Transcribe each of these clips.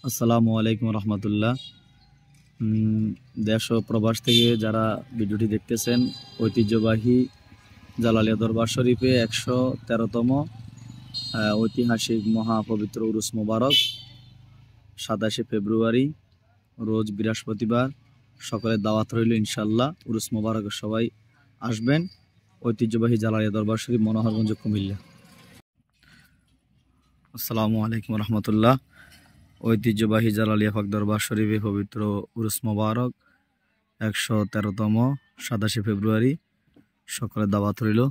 আসসালামু আলাইকুম রহমতুল্লাহ। দেশ ও প্রবাস থেকে যারা ভিডিওটি দেখতেছেন, ঐতিহ্যবাহী জালালিয়া দরবার শরীফে 113তম ঐতিহাসিক মহাপবিত্র উরুস মোবারক 27শে ফেব্রুয়ারি রোজ বৃহস্পতিবার। সকলের দাওয়াত রইল ইনশাল্লাহ। উরুস মোবারকের সবাই আসবেন। ঐতিহ্যবাহী জালালিয়া দরবার শরীফ, মনোহরগঞ্জ, কুমিল্লা। আসসালামু আলাইকুম রহমতুল্লাহ। ঐতিহ্যবাহী জালালিয়া পাক দরবার শরীফে পবিত্র উরুস মোবারক 113তম 27শে ফেব্রুয়ারি সকলের দাওয়াত রইল।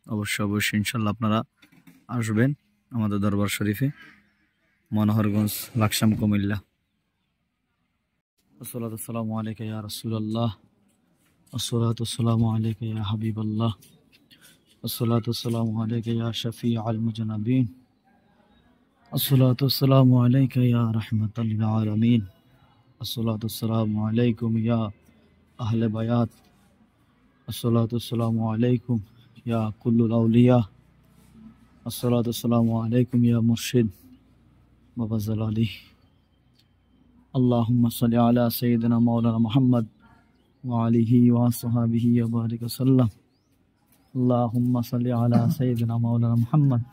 অবশ্যই ইনশাল্লাহ আপনারা আসবেন আমাদের দরবার শরীফে, মনোহরগঞ্জ, লাকসাম, কুমিল্লা। আসসালাতু আসসালামু আলাইকা ইয়া রাসূলুল্লাহ, আসসালাতু আসসালামু আলাইকা ইয়া হাবিবাল্লাহ, আসসালাতু আসসালামু আলাইকা ইয়া শাফিউল মুজনাবিন, আসসালাতু আসসালামু আলাইকা ইয়া রাহমাতাল লিল আলামিন, আসসালাতু আসসালামু আলাইকুম ইয়া আহলে বায়াত, আসসালাতু আসসালামু আলাইকুম ইয়া কুল্লুল আউলিয়া, আসসালাতু আসসালামু আলাইকুম ইয়া মুর্শিদ বাবা জালালি। আল্লাহুম্মা সাল্লি আলা সাইয়্যিদিনা মাওলানা মুহাম্মদ ওয়া আলিহি ওয়া আসহাবিহি ওয়া বারিক ওয়াসাল্লাম। আল্লাহুম্মা সাল্লি আলা সাইয়্যিদিনা মাওলানা মুহাম্মদ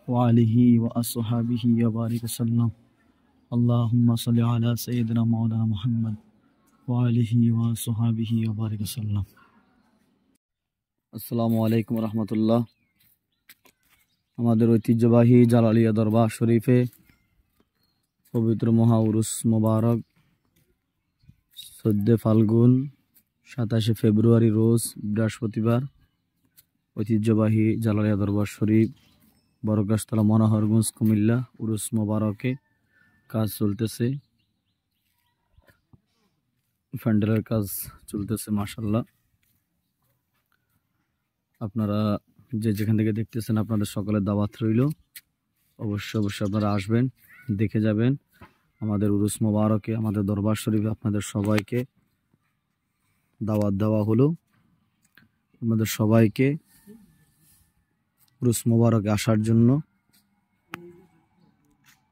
ওয়া আলিহি ওয়া আসহাবিহি ওয়া বারিক ওয়াসাল্লাম। আল্লাহুম্মা সাল্লি আলা সাইয়্যিদিনা মাওলানা মুহাম্মদ ওয়া আলিহি ওয়া আসহাবিহি ওয়া বারিক ওয়াসাল্লাম। আসসালামু আলাইকুম রহমতুল্লাহ। আমাদের ঐতিহ্যবাহী জালালিয়া দরবার শরীফে পবিত্র মহা উরুস মোবারক 14 ফাল্গুন 27শে ফেব্রুয়ারি রোজ বৃহস্পতিবার ঐতিহ্যবাহী জালালিয়া দরবার শরীফ, বরগাছতলা, মনোহরগঞ্জ, কুমিল্লা উরুস মোবারকে কাজ চলতেছে, প্যান্ডেলের কাজ চলতেছে মাশাআল্লাহ। আপনারা যেখান থেকে দেখতেছেন আপনাদের সকলের দাওয়াত রইল। অবশ্যই আপনারা আসবেন, দেখে যাবেন আমাদের উরুস মোবারকে, আমাদের দরবার শরীফে। আপনাদের সবাইকে দাওয়াত দেওয়া হলো। আপনাদের সবাইকে উরুস মোবারকে আসার জন্য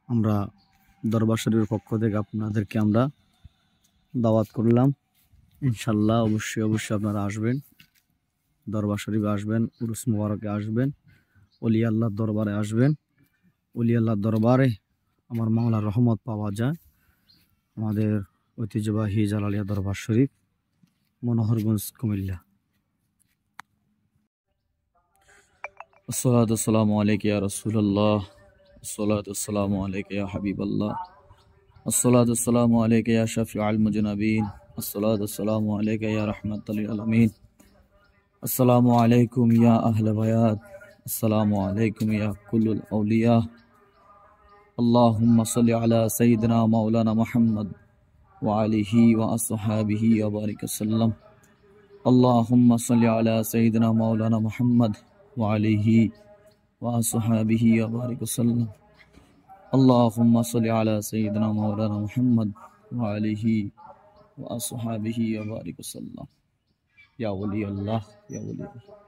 আমরা দরবার শরীফের পক্ষ থেকে আপনাদেরকে আমরা দাওয়াত করলাম ইনশাল্লাহ। অবশ্যই আপনারা আসবেন, দরবার শরীফে আসবেন, উরুস মোবারকে আসবেন, ওলি আল্লাহর দরবারে আসবেন। ওলি আল্লাহর দরবারে আমার মাওলার রহমত পাওয়া যায়। আমাদের ঐতিহ্যবাহী জালালিয়া দরবার শরীফ, মনোহরগঞ্জ, কুমিল্লা। আসসালাতু আসসালামু আলাইকা ইয়া রাসূলুল্লাহ, আসসালাতু আসসালামু আলাইকা ইয়া হাবিবাল্লাহ, আসসালাতু আসসালামু আলাইকা ইয়া শাফিউল মুজনাবিন, আসসালাতু আসসালামু আলাইকা ইয়া রাহমাতাল লিল আলামিন, আসসালামু আলাইকুম ইয়া আহলে বায়াত, আসসালামু আলাইকুম ইয়া কুল্লুল আউলিয়া। আল্লাহুম্মা সাল্লি আলা সাইয়্যিদিনা মাওলানা মুহাম্মদ ওয়া আলিহি ওয়া আসহাবিহি ওয়া বারিক ওয়াসাল্লাম। আল্লাহুম্মা সাল্লি আলা সাইয়্যিদিনা মাওলানা মুহাম্মদ ওয়া আলিহি ওয়া আসহাবিহি ওয়া বারিক ওয়াসাল্লাম। আল্লাহুম্মা সাল্লি আলা সাইয়্যিদিনা মাওলানা মুহাম্মদ ওয়া আলিহি ওয়া আসহাবিহি ওয়া বারিক ওয়াসাল্লাম। ইয়া ওলি আল্লাহ, ইয়া ওলি আল্লাহ।